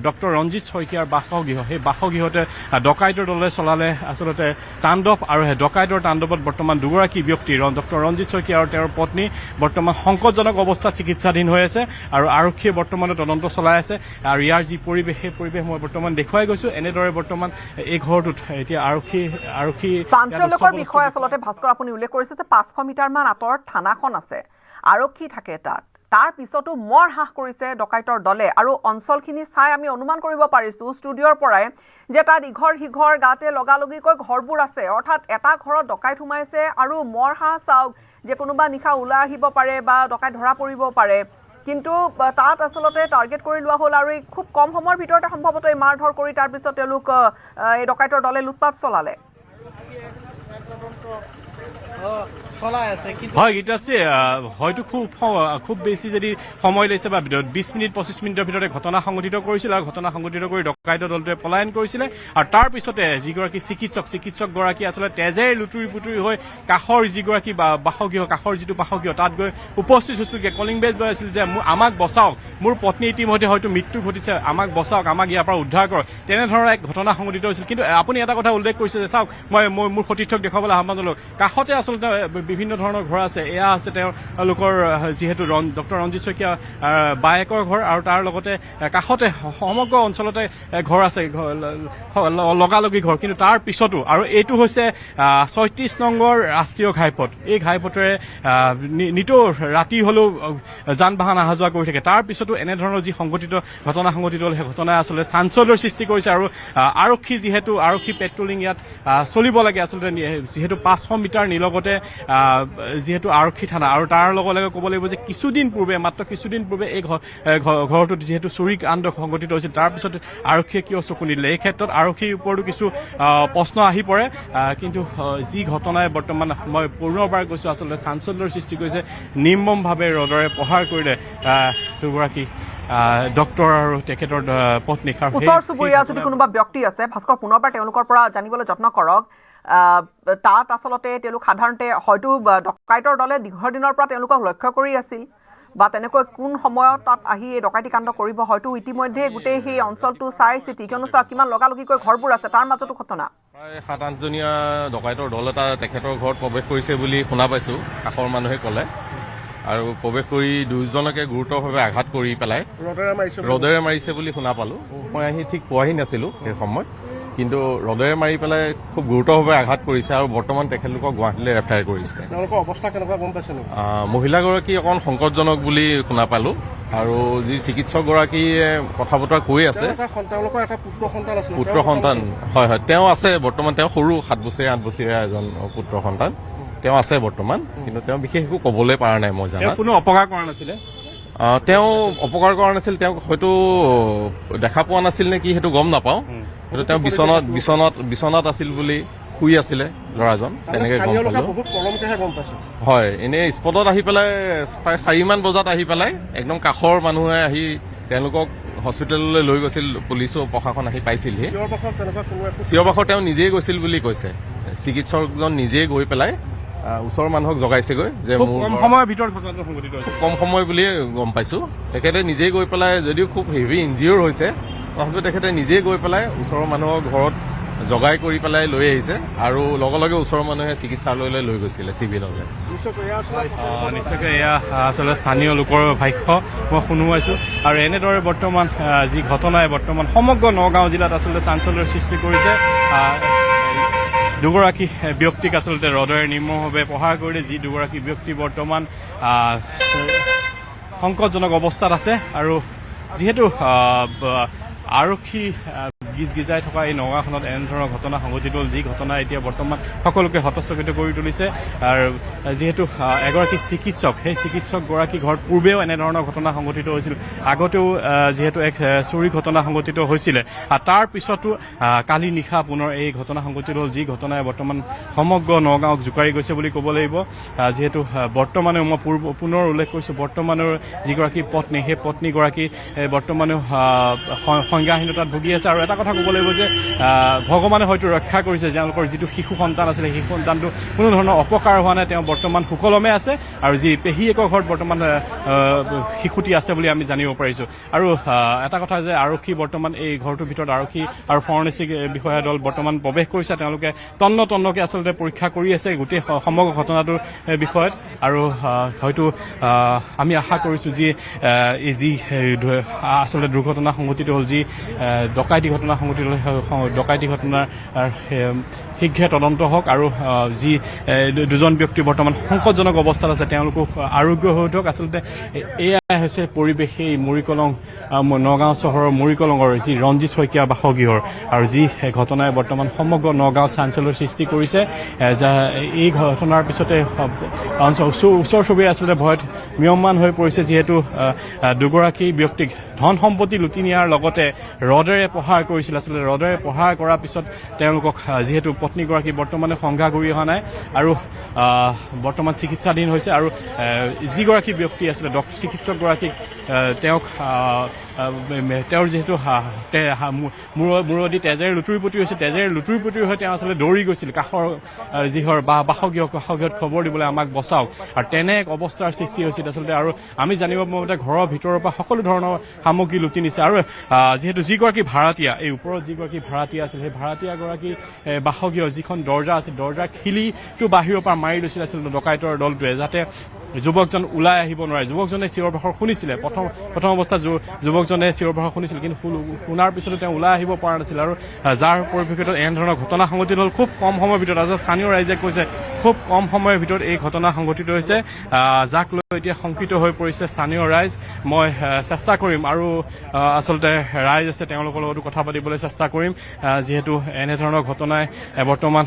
ডক্টৰ ৰঞ্জিত শইকীয়াৰ বাসগৃহ, সেই বাসগৃহতে ডকাইতৰ দলে চলালে আচলতে তাণ্ডৱ। আৰু সেই ডকাইতৰ তাণ্ডৱত বৰ্তমান দুগৰাকী ব্যক্তি, ডক্টৰ ৰঞ্জিত শইকীয়া আৰু তেওঁৰ পত্নী বৰ্তমান সংকটজনক অৱস্থাত চিকিৎসাধীন হৈ আছে আৰু আৰক্ষীয়ে বৰ্তমানে তদন্ত চলাই আছে। আৰু ইয়াৰ যি পৰিৱেশ, সেই পৰিৱেশ মই বৰ্তমান দেখুৱাই গৈছোঁ। এনেদৰে বৰ্তমান এই ঘৰটোত এতিয়া আৰক্ষী চাঞ্চল্যকৰ বিষয় আচলতে ভাস্কৰ আপুনি উল্লেখ কৰিছে যে 500 মিটাৰমান আঁতৰত থানাখন আছে, আৰক্ষী থাকে তাত। তাৰ পিছতো মৰ হ্ৰাস কৰিছে ডকাইতৰ দলে। আৰু অঞ্চলখিনি চাই আমি অনুমান কৰিব পাৰিছোঁ ষ্টুডিঅ'ৰ পৰাই যে তাত ইঘৰ সিঘৰ গাতে লগালগিকৈ ঘৰবোৰ আছে। অৰ্থাৎ এটা ঘৰত ডকাইত সোমাইছে আৰু মৰ হ্ৰাস চাওক যে কোনোবা নিশা ওলাই আহিব পাৰে বা ডকাইত ধৰা পৰিব পাৰে। কিন্তু তাত আচলতে টাৰ্গেট কৰি লোৱা হ'ল আৰু এই খুব কম সময়ৰ ভিতৰতে সম্ভৱতঃ এই মাৰ ধৰ কৰি তাৰপিছত তেওঁলোক এই ডকাইতৰ দলে লুটপাট চলালে। হয় গীতাশ্ৰী, হয়তো খুব বেছি যদি সময় লৈছে বা 20 মিনিট 25 মিনিটৰ ভিতৰতে ঘটনা সংঘটিত কৰিছিল আৰু ঘটনা সংঘটিত কৰি ডকাইতৰ দলটোৱে পলায়ন কৰিছিলে। আৰু তাৰ পিছতে যিগৰাকী চিকিৎসকগৰাকী আচলতে তেজেৰে লুতুৰি পুতুৰি হৈ কাষৰ যিগৰাকী বাসগৃহ, কাষৰ যিটো বাসগৃহ তাত গৈ উপস্থিত হৈছিলগৈ, কলিং বেল বজাইছিল যে আমাক বচাওক, মোৰ পত্নী ইতিমধ্যে হয়তো মৃত্যু ঘটিছে, আমাক বচাওক, আমাক ইয়াৰ পৰা উদ্ধাৰ কৰক। তেনেধৰণৰ এক ঘটনা সংঘটিত হৈছিল। কিন্তু আপুনি এটা কথা উল্লেখ কৰিছে যে চাওক, মই মোৰ সতীৰ্থক দেখুৱাবলৈ আহ্বান জনালোঁ, কাষতে আচলতে বিভিন্ন ধৰণৰ ঘৰ আছে। এয়া আছে তেওঁলোকৰ যিহেতু ডক্টৰ ৰঞ্জিত শইকীয়া বায়েকৰ ঘৰ, আৰু তাৰ লগতে কাষতে সমগ্ৰ অঞ্চলতে ঘৰ আছে, লগালগি ঘৰ। কিন্তু তাৰ পিছতো, আৰু এইটো হৈছে ৩৬ নম্বৰ ৰাষ্ট্ৰীয় ঘাইপথ, এই ঘাইপথেৰে নিতৌ ৰাতি হ'লেও যান বাহন অহা যোৱা কৰি থাকে। তাৰ পিছতো এনেধৰণৰ যি ঘটনা সংঘটিত হ'ল, সেই ঘটনাই আচলতে চাঞ্চল্যৰ সৃষ্টি কৰিছে। আৰু আৰক্ষী পেট্ৰলিং ইয়াত চলিব লাগে আচলতে, যিহেতু 500 মিটাৰ নিলগতে যিহেতু আৰক্ষী থানা। আৰু তাৰ লগে লগে ক'ব লাগিব যে মাত্ৰ কিছুদিন পূৰ্বে এই ঘৰটোত যিহেতু চুৰি কাণ্ড সংঘটিত হৈছিল, তাৰপিছত আৰক্ষীয়ে কিয় চকু নিদিলে? এই ক্ষেত্ৰত আৰক্ষীৰ ওপৰতো কিছু প্ৰশ্ন আহি পৰে। কিন্তু যি ঘটনাই বৰ্তমান মই পুনৰবাৰ কৈছোঁ আচলতে চাঞ্চল্যৰ সৃষ্টি কৰিছে। নিৰ্মমভাৱে ৰদৰে প্ৰহাৰ কৰিলে দুগৰাকী ডক্টৰ আৰু তেখেতৰ পত্নী। ওচৰ চুবুৰীয়া যদি কোনোবা ব্যক্তি আছে ভাস্কৰ, পুনৰবাৰ তেওঁলোকৰ পৰা জানিবলৈ যত্ন কৰক। তাত আচলতে তেওঁলোক সাধাৰণতে হয়তো ডকাইতৰ দলে দীৰ্ঘদিনৰ পৰা তেওঁলোকক লক্ষ্য কৰি আছিল বা তেনেকৈ কোন সময়ত তাত আহি এই ডকাইতি কাণ্ড কৰিব, হয়তো ইতিমধ্যে গোটেই সেই অঞ্চলটো চাই চিতি, কিয়নো কিমান লগালগিকৈ ঘৰবোৰ আছে, তাৰ মাজতো ঘটনা। প্ৰায় 7-8জনীয়া ডকাইতৰ দল এটা তেখেতৰ ঘৰত প্ৰৱেশ কৰিছে বুলি শুনা পাইছোঁ, কাষৰ মানুহে ক'লে। আৰু প্ৰৱেশ কৰি দুজনকে গুৰুতৰভাৱে আঘাত কৰি পেলাই ৰদেৰে মাৰিছে বুলি শুনা পালোঁ। মই ঠিক পোৱাহি নাছিলোঁ সেই সময়ত, কিন্তু ৰদেৰে মাৰি পেলাই খুব গুৰুতৰভাৱে আঘাত কৰিছে আৰু বৰ্তমান তেখেতলোকক গুৱাহাটীলৈ ৰেফাৰ কৰিছে। তেওঁলোকৰ অৱস্থা কেনেকুৱা গম পাইছে নেকি? মহিলাগৰাকী অকণ সংকটজনক বুলি শুনা পালোঁ। আৰু যি চিকিৎসকগৰাকীয়ে কথা বতৰা কৈ আছে, তেওঁলোকৰ এটা পুত্ৰ সন্তান, হয় তেওঁ আছে বৰ্তমান, তেওঁ সৰু 7 বছৰীয়া 8 বছৰীয়া এজন পুত্ৰ সন্তান তেওঁ আছে বৰ্তমান। কিন্তু তেওঁ বিশেষ একো ক'বলৈ পৰা নাই মই জানাত। কোনো অপকাৰ কৰা নাছিলে? তেওঁ অপকাৰ কৰা নাছিল, তেওঁক হয়তো দেখা পোৱা নাছিল নে কি সেইটো গম নাপাওঁ। কিন্তু তেওঁ বিচনাত আছিল বুলি শুই আছিলে ল'ৰাজন, তেনেকে গম পালোঁ। হয়, এনেই স্পটত আহি পেলাই প্ৰায় 4মান বজাত আহি পেলাই একদম কাষৰ মানুহে আহি তেওঁলোকক হস্পিটেললৈ লৈ গৈছিল, পুলিচো প্ৰশাসন আহি পাইছিলহি। চিঞৰ বাখৰ তেওঁ নিজেই গৈছিল বুলি কৈছে, চিকিৎসকজন নিজেই গৈ পেলাই ওচৰৰ মানুহক জগাইছেগৈ যে মোৰ কম সময়ৰ ভিতৰত ঘটনাটো সংঘটিত হৈছে। কম সময় বুলিয়ে গম পাইছোঁ। তেখেতে নিজেই গৈ পেলাই, যদিও খুব হেভি ইনজিঅ'ৰ হৈছে তথাপিও তেখেতে নিজেই গৈ পেলাই ওচৰৰ মানুহৰ ঘৰত জগাই কৰি পেলাই লৈ আহিছে আৰু লগে লগে ওচৰৰ মানুহে চিকিৎসালয়লৈ লৈ গৈছিলে চিভিললৈ। নিশ্চয়কৈ এয়া আচলতে স্থানীয় লোকৰ ভাষ্য মই শুনোৱাইছোঁ। আৰু এনেদৰে বৰ্তমান যি ঘটনাই বৰ্তমান সমগ্ৰ নগাঁও জিলাত আচলতে চাঞ্চল্যৰ সৃষ্টি কৰিছে। দুগৰাকী ব্যক্তিক আচলতে ৰদৰে নিৰ্মমভাৱে প্ৰহাৰ কৰিলে, যি দুগৰাকী ব্যক্তি বৰ্তমান সংকটজনক অৱস্থাত আছে। আৰু যিহেতু আৰক্ষী গিজগিজাই থকা এই নগাঁওখনত এনেধৰণৰ ঘটনা সংঘটিত হ'ল, যি ঘটনা এতিয়া বৰ্তমান সকলোকে হতচকিত কৰি তুলিছে। আৰু যিহেতু এগৰাকী চিকিৎসক, সেই চিকিৎসকগৰাকী ঘৰত পূৰ্বেও এনেধৰণৰ ঘটনা সংঘটিত হৈছিল। আগতেও যিহেতু এক চুৰি ঘটনা সংঘটিত হৈছিলে, তাৰ পিছতো কালি নিশা পুনৰ এই ঘটনা সংঘটিত হ'ল, যি ঘটনাই বৰ্তমান সমগ্ৰ নগাঁৱক জোকাৰি গৈছে বুলি ক'ব লাগিব। যিহেতু বৰ্তমানেও মই পুনৰ উল্লেখ কৰিছোঁ, বৰ্তমানৰ যিগৰাকী পত্নী, সেই পত্নীগৰাকী বৰ্তমানেও সংজ্ঞাহীনতাত ভুগি আছে। আৰু এটা কথা ক'ব লাগিব যে ভগৱানে হয়তো ৰক্ষা কৰিছে, তেওঁলোকৰ যিটো শিশু সন্তান আছিলে, শিশু সন্তানটো কোনো ধৰণৰ অপকাৰ হোৱা নাই, তেওঁ বৰ্তমান সুকলমে আছে। আৰু যি পেহীয়েকৰ ঘৰত বৰ্তমান শিশুটি আছে বুলি আমি জানিব পাৰিছোঁ। আৰু এটা কথা যে আৰক্ষী বৰ্তমান এই ঘৰটোৰ ভিতৰত আৰক্ষী আৰু ফৰেনচিক বিষয়া দল বৰ্তমান প্ৰৱেশ কৰিছে। তেওঁলোকে তন্নকে আচলতে পৰীক্ষা কৰি আছে গোটেই সমগ্ৰ ঘটনাটোৰ বিষয়ত। আৰু হয়তো আমি আশা কৰিছোঁ যি আচলতে দুৰ্ঘটনা সংঘটিত হ'ল, যি ডকাইতি ঘটনা সংঘটিত হ'ল, ডকাইতি ঘটনাৰ শীঘ্ৰে তদন্ত হওক। আৰু যি দুজন ব্যক্তি বৰ্তমান সংকটজনক অৱস্থাত আছে, তেওঁলোকো আৰোগ্য হৈ উঠক। আচলতে এয়াই হৈছে পৰিৱেশ এই মৰিকলং, নগাঁও চহৰৰ মৰিকলঙৰ যি ৰঞ্জিত শইকীয়া বাসগৃহৰ। আৰু যি ঘটনাই বৰ্তমান সমগ্ৰ নগাঁৱত চাঞ্চল্যৰ সৃষ্টি কৰিছে। এই ঘটনাৰ পিছতে ওচৰ চুবুৰীয়া আচলতে ভয়ত ম্ৰিয়মান হৈ পৰিছে, যিহেতু দুগৰাকী ব্যক্তিক ধন সম্পত্তি লুটি নিয়াৰ লগতে ৰদেৰে প্ৰহাৰ কৰিছিল। আচলতে ৰদেৰে প্ৰহাৰ কৰাৰ পিছত তেওঁলোকক, যিহেতু পত্নীগৰাকী বৰ্তমানে সংজ্ঞা ঘূৰি অহা নাই আৰু বৰ্তমান চিকিৎসাধীন হৈছে। আৰু যিগৰাকী ব্যক্তি আছিলে চিকিৎসকগৰাকীক তেওঁৰ যিহেতু মূৰদি তেজেৰে লুটুৰি-পুটুৰি হৈছে, তেজেৰে লুটুৰি-পুটুৰি হৈ তেওঁ আচলতে দৌৰি গৈছিল কাষৰ যিহৰ বাসগৃহত খবৰ দিবলৈ, আমাক বচাওক। আৰু তেনে এক অৱস্থাৰ সৃষ্টি হৈছিল আচলতে। আৰু আমি জানিব মতে ঘৰৰ ভিতৰৰ পৰা সকলো ধৰণৰ সামগ্ৰী লুটি নিছে। আৰু যিহেতু যিগৰাকী ভাড়াতীয়া, এই ওপৰত যিগৰাকী ভাড়াতীয়া আছিল, সেই ভাড়াতীয়াগৰাকী বাসগৃহৰ যিখন দৰ্জা আছিল, দৰ্জাৰ খিলিটো বাহিৰৰ পৰা মাৰি লৈছিল আচলতে ডকাইতৰ দলটোৱে, যাতে যুৱকজন ওলাই আহিব নোৱাৰে। যুৱকজনে চিঞৰ বাখৰ শুনিছিলে, প্ৰথম অৱস্থাত যুৱকজনে চিঞৰ বাখৰ শুনিছিল, কিন্তু শুনাৰ পিছতো তেওঁ ওলাই আহিব পৰা নাছিল। আৰু যাৰ পৰিপ্ৰেক্ষিতত এনেধৰণৰ ঘটনা সংঘটিত হ'ল খুব কম সময়ৰ ভিতৰত। আজি স্থানীয় ৰাইজে কৈছে খুব কম সময়ৰ ভিতৰত এই ঘটনা সংঘটিত হৈছে, যাক লৈ এতিয়া শংকিত হৈ পৰিছে স্থানীয় ৰাইজ। মই চেষ্টা কৰিম আৰু আচলতে ৰাইজ আছে তেওঁলোকৰ লগতো কথা পাতিবলৈ চেষ্টা কৰিম, যিহেতু এনেধৰণৰ ঘটনাই বৰ্তমান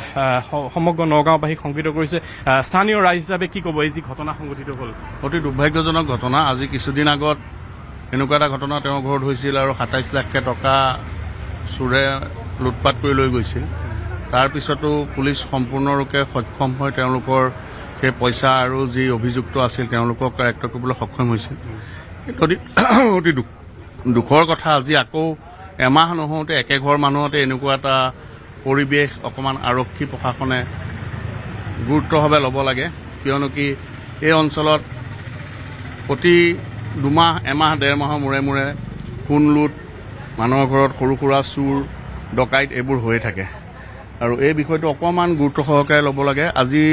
সমগ্ৰ নগাঁওবাসীক শংকিত কৰিছে। স্থানীয় ৰাইজ হিচাপে কি ক'ব এই যি ঘটনা সংঘটিত হ'ল? অতি দুৰ্ভাগ্যজনক ঘটনা। আজি কিছুদিন আগত এনেকুৱা এটা ঘটনা তেওঁৰ ঘৰত হৈছিল আৰু 27 লাখ টকা চোৰে লুটপাট কৰি লৈ গৈছিল। তাৰপিছতো পুলিচ সম্পূৰ্ণৰূপে সক্ষম হৈ তেওঁলোকৰ সেই পইচা আৰু যি অভিযুক্ত আছিল তেওঁলোকক কাৰেক্ট কৰিবলৈ সক্ষম হৈছিল। অতি দুখৰ কথা। আজি আকৌ এমাহ নহওঁতে একেঘৰ মানুহতে এনেকুৱা এটা পৰিৱেশ অকণমান আৰক্ষী প্ৰশাসনে গুৰুত্বভাৱে ল'ব লাগে, কিয়নো কি এই অঞ্চলত প্ৰতি দুমাহ, এমাহ, 1.5 মাহৰ মূৰে মূৰে সোণ লুট, মানুহৰ ঘৰত সৰু সুৰা চুৰ ডকাইত এইবোৰ হৈয়ে থাকে। আৰু এই বিষয়টো অকণমান গুৰুত্ব সহকাৰে ল'ব লাগে। আজি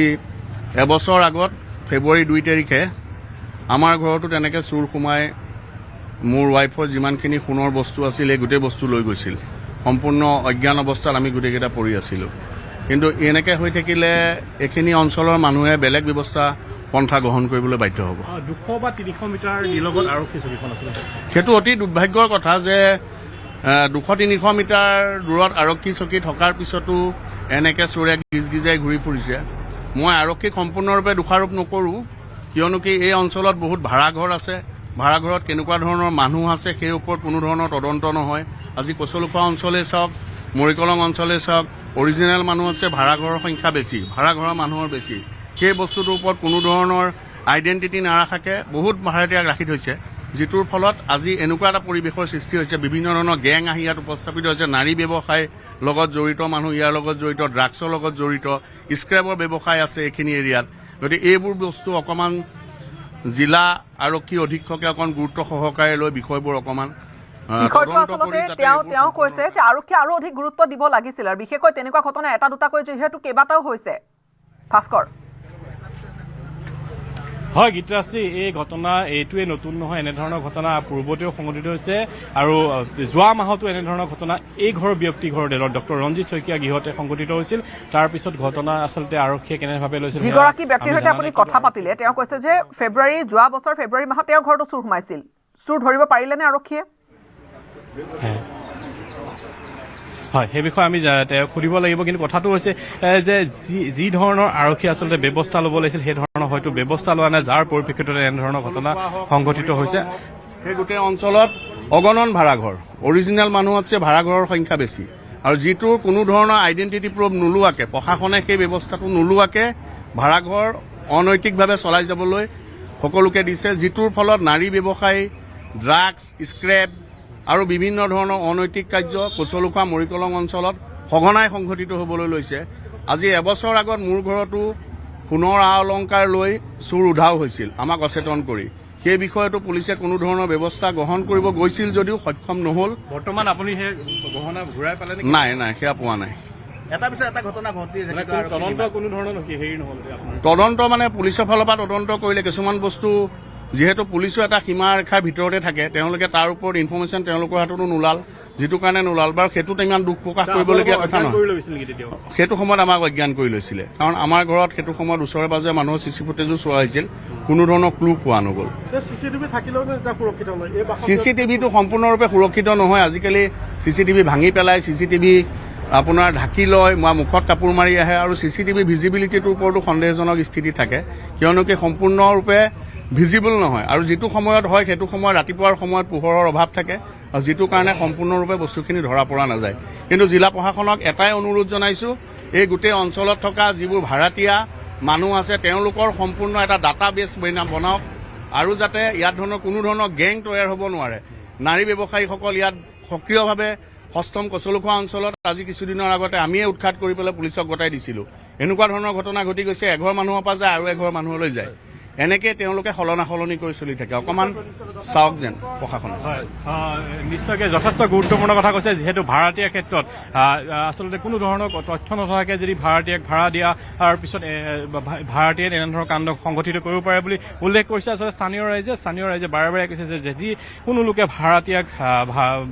এবছৰ আগত ফেব্ৰুৱাৰী 2 তাৰিখে আমাৰ ঘৰতো তেনেকৈ চুৰ সোমাই মোৰ ৱাইফৰ যিমানখিনি সোণৰ বস্তু আছিল এই গোটেই বস্তু লৈ গৈছিল। সম্পূৰ্ণ অজ্ঞান অৱস্থাত আমি গোটেইকেইটা পৰি আছিলোঁ। কিন্তু এনেকৈ হৈ থাকিলে এইখিনি অঞ্চলৰ মানুহে বেলেগ ব্যৱস্থা পন্থা গ্ৰহণ কৰিবলৈ বাধ্য হ'ব। 200 বা 300 মিটাৰ নিলগত আৰক্ষী চকীখন আছিল। সেইটো অতি দুৰ্ভাগ্যৰ কথা যে 200-300 মিটাৰ দূৰত আৰক্ষী চকী থকাৰ পিছতো এনেকৈ চোৰে গিজগিজাই ঘূৰি ফুৰিছে। মই আৰক্ষীক সম্পূৰ্ণৰূপে দোষাৰোপ নকৰোঁ, কিয়নো কি এই অঞ্চলত বহুত ভাড়াঘৰ আছে। ভাড়াঘৰত কেনেকুৱা ধৰণৰ মানুহ আছে সেই ওপৰত কোনো ধৰণৰ তদন্ত নহয়। আজি কচলুখোৱা অঞ্চলেই চাওক, মৰিকলং অঞ্চলেই চাওক, অৰিজিনেল মানুহ আছে, ভাড়াঘৰৰ সংখ্যা বেছি, ভাড়াঘৰৰ মানুহৰ বেছি। সেই বস্তুটোৰ ওপৰত কোনো ধৰণৰ আইডেণ্টিটি নাৰাখাকে বহুত ভাড়াতীয়াক ৰাখি থৈছে, যিটোৰ ফলত আজি এনেকুৱা এটা পৰিৱেশৰ সৃষ্টি হৈছে। বিভিন্ন ধৰণৰ গেং আহি ইয়াত উপস্থাপিত হৈছে। নাৰী ব্যৱসায় লগত জড়িত মানুহ, ইয়াৰ লগত জড়িত, ড্ৰাগছৰ লগত জড়িত, স্ক্ৰেপৰ ব্যৱসায় আছে এইখিনি এৰিয়াত। গতিকে এইবোৰ বস্তু অকণমান জিলা আৰক্ষী অধীক্ষকে অকণ গুৰুত্ব সহকাৰে লৈ বিষয়বোৰ অকণমান বিষয়টো আচলতে তেওঁ কৈছে যে আৰক্ষীয়ে আৰু অধিক গুৰুত্ব দিব লাগিছিল আৰু বিশেষকৈ তেনেকুৱা ঘটনা এটা দুটাকৈ যিহেতু কেইবাটাও হৈছে ভাস্কৰ হয় গীতৰাজী এই ঘটনা এইটোৱে নতুন নহয় এনেধৰণৰ ঘটনা পূৰ্বতেও সংঘটিত হৈছে আৰু যোৱা মাহতো এনেধৰণৰ ঘটনা এই ঘৰৰ ব্যক্তি ঘৰতে ডক্টৰ ৰঞ্জিত শইকীয়া গৃহতে সংঘটিত হৈছিল তাৰ পিছত ঘটনা আচলতে আৰক্ষীয়ে কেনেভাৱে লৈছিল যিগৰাকী ব্যক্তিৰ সৈতে আপুনি কথা পাতিলে তেওঁ কৈছে যে যোৱা বছৰ ফেব্ৰুৱাৰী মাহত তেওঁৰ ঘৰতো চুৰ সোমাইছিল চুৰ ধৰিব পাৰিলেনে আৰক্ষীয়ে হয় সেই বিষয়ে আমি তেওঁক সুধিব লাগিব কিন্তু কথাটো হৈছে যে যি ধৰণৰ আৰক্ষী আচলতে ব্যৱস্থা ল'ব লাগিছিল সেই ধৰণৰ হয়তো ব্যৱস্থা লোৱা নাই যাৰ পৰিপ্ৰেক্ষিতত এনেধৰণৰ ঘটনা সংঘটিত হৈছে সেই গোটেই অঞ্চলত অগণন ভাড়াঘৰ অৰিজিনেল মানুহতছে ভাড়াঘৰৰ সংখ্যা বেছি আৰু যিটোৰ কোনো ধৰণৰ আইডেণ্টিটি প্ৰুফ নোলোৱাকৈ প্ৰশাসনে সেই ব্যৱস্থাটো নোলোৱাকৈ ভাড়াঘৰ অনৈতিকভাৱে চলাই যাবলৈ সকলোকে দিছে যিটোৰ ফলত নাৰী ব্যৱসায়ী ড্ৰাগছ স্ক্ৰেপ আৰু বিভিন্ন ধৰণৰ অনৈতিক কাৰ্য কচলুখোৱা মৰিকলং অঞ্চলত সঘনাই সংঘটিত হ'বলৈ লৈছে আজি এবছৰ আগত মোৰ ঘৰতো সোণৰ আ অলংকাৰ লৈ চুৰ উধাও হৈছিল আমাক অচেতন কৰি সেই বিষয়টো পুলিচে কোনো ধৰণৰ ব্যৱস্থা গ্ৰহণ কৰিব গৈছিল যদিও সক্ষম নহ'ল বৰ্তমান আপুনি সেই গহনা ঘূৰাই পালে নাই সেয়া পোৱা নাই এটা পিছত এটা ঘটনা ঘটি তদন্ত কোনো ধৰণৰ হেৰি নহ'ল তদন্ত মানে পুলিচৰ ফালৰ পৰা তদন্ত কৰিলে কিছুমান বস্তু যিহেতু পুলিচো এটা সীমাৰেখাৰ ভিতৰতে থাকে তেওঁলোকে তাৰ ওপৰত ইনফৰমেশ্যন তেওঁলোকৰ হাততো নোলাল যিটো কাৰণে নোলাল বাৰু সেইটোত ইমান দুখ প্ৰকাশ কৰিবলগীয়া কথা নহয় সেইটো সময়ত আমাক অজ্ঞান কৰি লৈছিলে কাৰণ আমাৰ ঘৰত সেইটো সময়ত ওচৰে পাজৰে মানুহৰ চিচি ফুটেজো চোৱা হৈছিল কোনো ধৰণৰ ক্লু পোৱা নগ'ল চিচিটিভিটো সম্পূৰ্ণৰূপে সুৰক্ষিত নহয় আজিকালি চিচিটিভি ভাঙি পেলাই চিচিটিভি আপোনাৰ ঢাকি লয় মুখত কাপোৰ মাৰি আহে আৰু চিচিটিভি ভিজিবিলিটিটোৰ ওপৰতো সন্দেহজনক স্থিতি থাকে কিয়নো কি সম্পূৰ্ণৰূপে ভিজিবল নহয় আৰু যিটো সময়ত হয় সেইটো সময়ত ৰাতিপুৱাৰ সময়ত পোহৰৰ অভাৱ থাকে আৰু যিটো কাৰণে সম্পূৰ্ণৰূপে বস্তুখিনি ধৰা পৰা নাযায় কিন্তু জিলা প্ৰশাসনক এটাই অনুৰোধ জনাইছো এই গোটেই অঞ্চলত থকা যিবোৰ ভাড়াতীয়া মানুহ আছে তেওঁলোকৰ সম্পূৰ্ণ এটা ডাটা বেছ বনাওক আৰু যাতে ইয়াত ধৰণৰ কোনো ধৰণৰ গেং তৈয়াৰ হ'ব নোৱাৰে নাৰী ব্যৱসায়ীসকল ইয়াত সক্ৰিয়ভাৱে সষ্টম কচলুখোৱা অঞ্চলত আজি কিছুদিনৰ আগতে আমিয়ে উৎখাত কৰি পেলাই পুলিচক গতাই দিছিলোঁ এনেকুৱা ধৰণৰ ঘটনা ঘটি গৈছে এঘৰ মানুহৰ পৰা যায় আৰু এঘৰ মানুহলৈ যায় এনেকে তেওঁলোকে সলনি কৰি চলি থাকে অকণমান চাওক যেন প্ৰশাসনে নিশ্চয়কৈ যথেষ্ট গুৰুত্বপূৰ্ণ কথা কৈছে যিহেতু ভাড়াতীয়াৰ ক্ষেত্ৰত আচলতে কোনো ধৰণৰ তথ্য নথকাকৈ যদি ভাড়াতীয়াক ভাড়া দিয়া তাৰ পিছত ভাড়াতীয়ে এনেধৰণৰ কাণ্ড সংঘটিত কৰিব পাৰে বুলি উল্লেখ কৰিছে আচলতে স্থানীয় ৰাইজে বাৰে বাৰে কৈছে যে যদি কোনো লোকে ভাড়াতীয়াক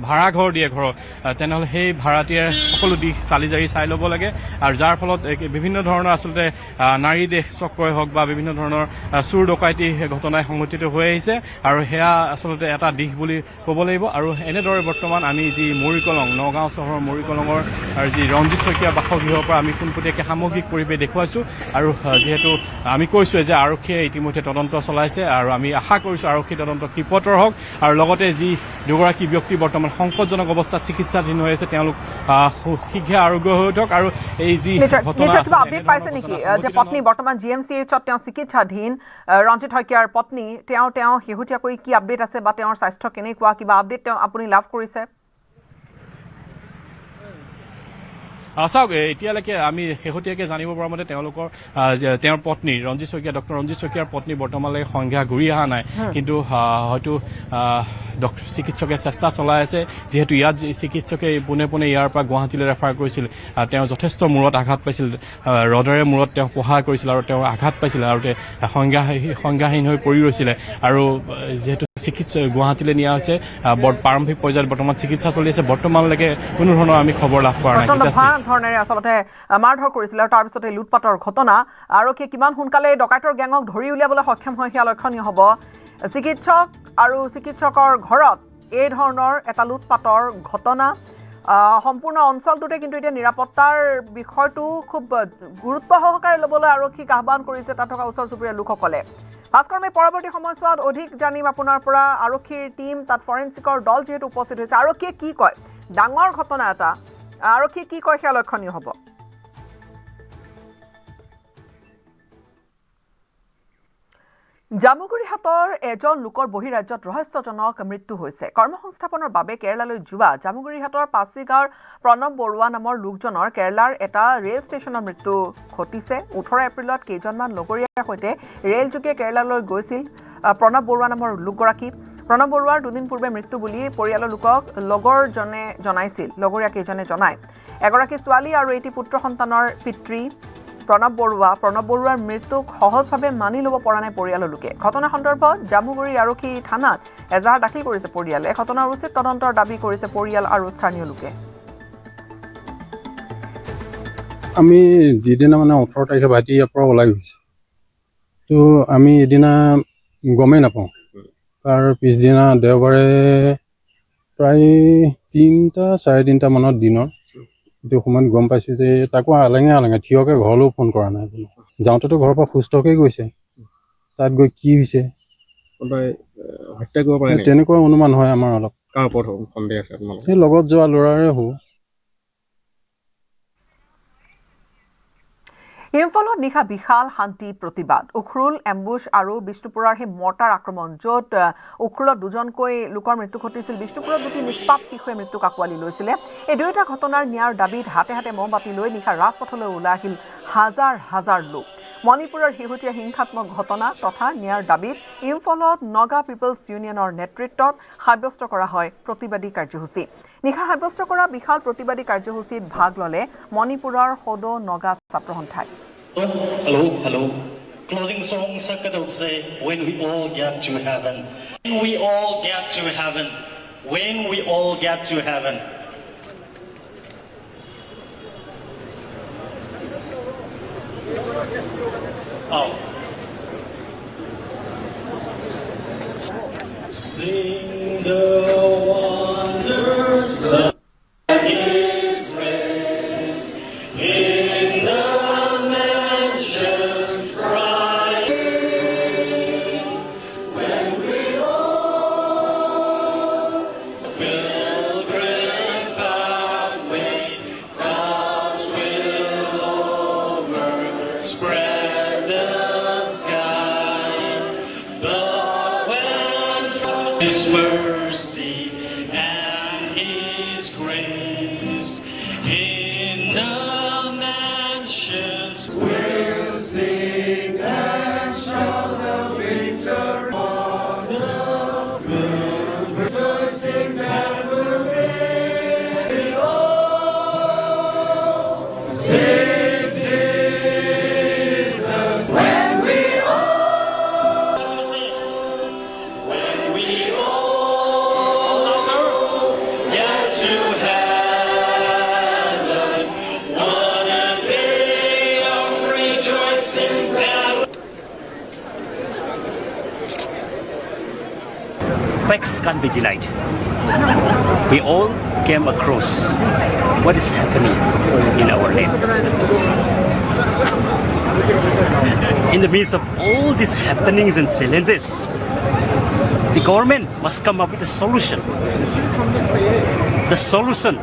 ভাড়াঘৰ দিয়ে ঘৰত তেনেহ'লে সেই ভাড়াতীয়াৰ সকলো দিশ চালি জাৰি চাই ল'ব লাগে আৰু যাৰ ফলত বিভিন্ন ধৰণৰ আচলতে নাৰী দেশ চক্ৰই হওক বা বিভিন্ন ধৰণৰ চুৰ ডকাইতি ঘটনাই সংঘটিত হৈ আহিছে আৰু সেয়া আচলতে এটা দিশ বুলি ক'ব লাগিব আৰু এনেদৰে বৰ্তমান আমি যি মৰিকলং নগাঁও চহৰৰ মৰিকলঙৰ আৰু যি ৰঞ্জিত শইকীয়া বাসগৃহৰ পৰা আমি পোনপটীয়াকৈ সামগ্ৰিক পৰিৱেশ দেখুৱাইছোঁ আৰু যিহেতু আমি কৈছোঁৱে যে আৰক্ষীয়ে ইতিমধ্যে তদন্ত চলাইছে আৰু আমি আশা কৰিছোঁ আৰক্ষী তদন্ত ক্ষীপ্ৰতৰ হওক আৰু লগতে যি দুগৰাকী ব্যক্তি বৰ্তমান সংকটজনক অৱস্থাত চিকিৎসাধীন হৈ আছে তেওঁলোক শীঘ্ৰে আৰোগ্য হৈ উঠক আৰু এই যি ঘটনা আপডেট পাইছে নেকি যে পত্নী বৰ্তমান GMCHত তেওঁ চিকিৎসাধীন ৰঞ্জিত শইকীয়াৰ পত্নী তেওঁ শেহতীয়াকৈ কি আপডেট আছে বা তেওঁৰ স্বাস্থ্য কেনেকুৱা কিবা আপডেট আপুনি লাভ কৰিছে চাওক এতিয়ালৈকে আমি শেহতীয়াকৈ জানিব পৰা মতে তেওঁৰ পত্নী ডক্টৰ ৰঞ্জিত শইকীয়াৰ পত্নী বৰ্তমানলৈকে সংজ্ঞা ঘূৰি অহা নাই কিন্তু হয়তো চিকিৎসকে চেষ্টা চলাই আছে যিহেতু ইয়াত চিকিৎসকে পোনে পোনে ইয়াৰ পৰা গুৱাহাটীলৈ ৰেফাৰ কৰিছিল তেওঁ যথেষ্ট মূৰত আঘাত পাইছিল ৰডেৰে মূৰত তেওঁ প্ৰহাৰ কৰিছিল আৰু তেওঁ আঘাত পাইছিল আৰু সংজ্ঞাহীন হৈ পৰি ৰৈছিলে আৰু যিহেতু গুৱাহাটীলৈ নিয়া হৈছে প্ৰাৰম্ভিক পৰ্যায়ত বৰ্তমান চিকিৎসা চলি আছে বৰ্তমানলৈকে কোনো ধৰণৰ আমি খবৰ লাভ কৰা নাই ধৰণেৰে আচলতে মাৰধৰ কৰিছিল আৰু তাৰপিছতে লুটপাটৰ ঘটনা আৰক্ষীয়ে কিমান সোনকালে ডকাইতৰ গেঙক ধৰি উলিয়াবলৈ সক্ষম হয় সেয়া লক্ষণীয় হ'ব চিকিৎসক আৰু চিকিৎসকৰ ঘৰত এই ধৰণৰ এটা লুটপাটৰ ঘটনা সম্পূৰ্ণ অঞ্চলটোতে কিন্তু এতিয়া নিৰাপত্তাৰ বিষয়টো খুব গুৰুত্ব সহকাৰে ল'বলৈ আৰক্ষীক আহ্বান কৰিছে তাত থকা ওচৰ চুবুৰীয়া লোকসকলে ভাস্কৰ আমি পৰৱৰ্তী সময়ছোৱাত অধিক জানিম আপোনাৰ পৰা আৰক্ষীৰ টীম তাত ফৰেনচিকৰ দল যিহেতু উপস্থিত হৈছে আৰক্ষীয়ে কি কয় ডাঙৰ ঘটনা এটা আৰক্ষী কি কয় সেয়া লক্ষণীয় হ'ব জামুগুৰিহাটৰ এজন লোকৰ বহিৰাজ্যত ৰহস্যজনক মৃত্যু হৈছে কৰ্মসংস্থাপনৰ বাবে কেৰালালৈ যোৱা জামুগুৰিহাটৰ পাছিগাঁৱৰ প্ৰণৱ বৰুৱা নামৰ লোকজনৰ কেৰালাৰ এটা ৰেল ষ্টেচনৰ মৃত্যু ঘটিছে 18 এপ্ৰিলত কেইজনমান লগৰীয়াৰ সৈতে ৰেলযোগে কেৰালালৈ গৈছিল প্ৰণৱ বৰুৱা নামৰ লোকগৰাকী প্ৰণৱ বৰুৱাৰ দুদিন পূৰ্বে মৃত্যু বুলি পৰিয়ালৰ লোকক লগৰজনে জনাইছিল লগৰীয়া কেইজনে জনায় এগৰাকী ছোৱালী আৰু এটি পুত্ৰ সন্তানৰ পিতৃ প্ৰণৱ বৰুৱাৰ মৃত্যুক সহজভাৱে মানি ল'ব পৰা নাই পৰিয়ালৰ লোকে ঘটনা সন্দৰ্ভত জামুগুৰি আৰক্ষী থানাত এজাহাৰ দাখিল কৰিছে পৰিয়ালে ঘটনাৰ উচিত তদন্তৰ দাবী কৰিছে পৰিয়াল আৰু স্থানীয় লোকে আমি যিদিনা মানে 18 তাৰিখে ভাইটি ইয়াৰ পৰা ওলাই গৈছে তো আমি এদিনা গমেই নাপাওঁ তাৰ পিছদিনা দেওবাৰে প্ৰায় 3টা 3:30 মানত দিনৰ এইটো সময়ত গম পাইছোঁ যে তাকো আলেঙে থিয়কে ঘৰলৈও ফোন কৰা নাই যাওঁতেতো ঘৰৰ পৰা সুস্থকৈ গৈছে তাত গৈ কি হৈছে হত্যা কৰিব পাৰে তেনেকুৱা অনুমান হয় আমাৰ অলপ কাৰ ওপৰত সন্দেহ আছে আপোনালোকৰ সেই লগত যোৱা ল'ৰাৰে হ'ব ইম্ফলত নিশা বিশাল শান্তি প্ৰতিবাদ উখৰুল এম্বুছ আৰু বিষ্ণুপুৰৰ সেই মৰ্টাৰ আক্ৰমণ য'ত উখৰুলত দুজনকৈ লোকৰ মৃত্যু ঘটিছিল বিষ্ণুপুৰত দুটি নিষ্পাপ শিশুৱে মৃত্যুক আঁকোৱালি লৈছিলে এই দুয়োটা ঘটনাৰ ন্যায়ৰ দাবীত হাতে হাতে মমবাতি লৈ নিশা ৰাজপথলৈ ওলাই আহিল হাজাৰ লোক মণিপুৰৰ শেহতীয়া হিংসাত্মক ঘটনা তথা ন্যায়ৰ দাবীত ইম্ফলত নগা পিপলছ ইউনিয়নৰ নেতৃত্বত সাব্যস্ত কৰা হয় প্ৰতিবাদী কাৰ্যসূচী নিশা সাব্যস্ত কৰা বিশাল প্ৰতিবাদী কাৰ্যসূচীত ভাগ ল'লে মণিপুৰৰ সদৌ নগা ছাত্ৰ সন্থাই Hello. Closing song, Sakadov say, when we all get to heaven. When we all get to heaven. When we all get to heaven. Oh. Sing the wonders of His grace in the mansions bright. When we all pilgrim pathway, God's will overspread the sky. But when His mercy and His grace in the mansions will sing and shout the victory. Rejoicing that will be all. Sing Jesus when we all get to heaven. What a day of rejoicing that Facts can't be denied. We all came across what is happening in our land. In the midst of all these happenings and challenges, the government must come up with a solution. The solution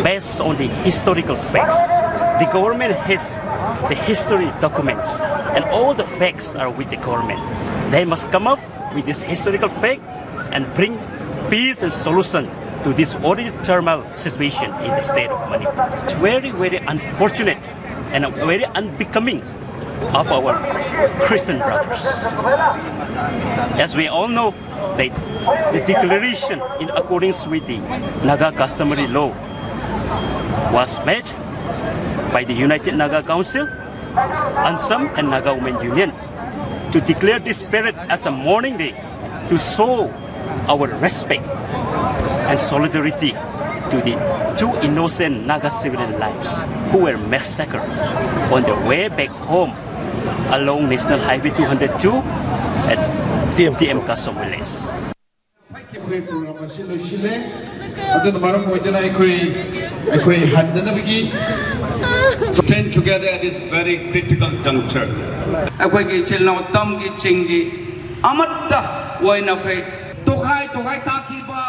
based on the historical facts. The government has the history documents and all the facts are with the government. They must come up with these historical facts and bring peace and solution to this already turmoil situation in the state of Manipur. It's very, very unfortunate and very unbecoming of our Christian brothers. As we all know, that the declaration in accordance with the Naga customary law was made by the United Naga Council, ANSAM and Naga Women Union to declare this period as a mourning day to show our respect and solidarity to the two innocent Naga civilian lives who were massacred on their way back home along National Highway 202 at TM Kasomules. Stand together at this very critical juncture. Akwai chilna tam gi chingi amatta waina kai tokai taki ba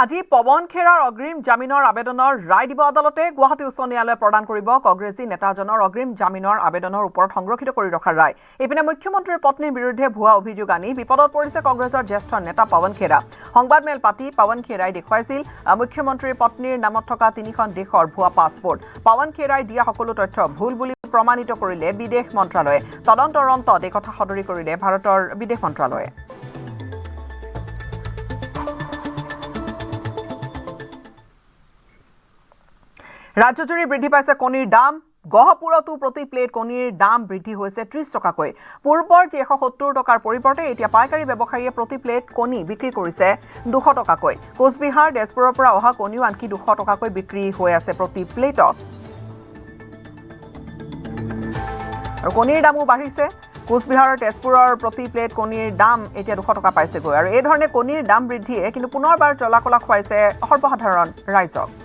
আজি পৱন খেৰাৰ অগ্ৰিম জামিনৰ আবেদনৰ ৰায় দিব আদালতে গুৱাহাটী উচ্চ ন্যায়ালয়ে প্ৰদান কৰিব কংগ্ৰেছী নেতাজনৰ অগ্ৰিম জামিনৰ আবেদনৰ ওপৰত সংৰক্ষিত কৰি ৰখাৰ ৰায় ইপিনে মুখ্যমন্ত্ৰীৰ পত্নীৰ বিৰুদ্ধে ভুৱা অভিযোগ আনি বিপদত পৰিছে কংগ্ৰেছৰ জ্যেষ্ঠ নেতা পৱন খেৰা সংবাদমেল পাতি পৱন খেৰাই দেখুৱাইছিল মুখ্যমন্ত্ৰীৰ পত্নীৰ নামত থকা 3খন দেশৰ ভুৱা পাছপোৰ্ট পৱন খেৰাই দিয়া সকলো তথ্য ভুল বুলি প্ৰমাণিত কৰিলে বিদেশ মন্ত্ৰালয়ে তদন্তৰ অন্তত এই কথা সদৰি কৰিলে ভাৰতৰ বিদেশ মন্ত্ৰালয়ে ৰাজ্যজুৰি বৃদ্ধি পাইছে কণীৰ দাম গহপুৰতো প্ৰতি প্লেট কণীৰ দাম বৃদ্ধি হৈছে 30 টকাকৈ পূৰ্বৰ যি 170 টকাৰ পৰিৱৰ্তে এতিয়া পাইকাৰী ব্যৱসায়ীয়ে প্ৰতি প্লেট কণী বিক্ৰী কৰিছে 200 টকাকৈ কোচবিহাৰ তেজপুৰৰ পৰা অহা কণীও আনকি 200 টকাকৈ বিক্ৰী হৈ আছে প্ৰতি প্লেটত আৰু কণীৰ দামো বাঢ়িছে কোচবিহাৰৰ তেজপুৰৰ প্ৰতি প্লেট কণীৰ দাম এতিয়া 200 টকা পাইছেগৈ আৰু এই ধৰণে কণীৰ দাম বৃদ্ধিয়ে কিন্তু পুনৰবাৰ জলাকলা খুৱাইছে সৰ্বসাধাৰণ ৰাইজক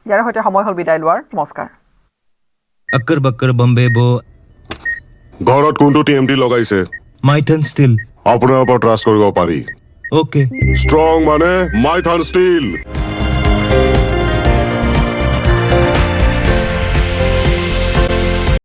ইয়াৰ সৈতে সময় হ'ল বিদায় লোৱাৰ নমস্কাৰ अक्कर बक्कर बम्बे बो ঘৰত কোনটো টিএমটি লগাইছে माइथन स्टील আপোনাৰ ওপৰত ট্ৰাষ্ট কৰিব পাৰি ओके ষ্ট্ৰং মানে মাইথান ষ্টীল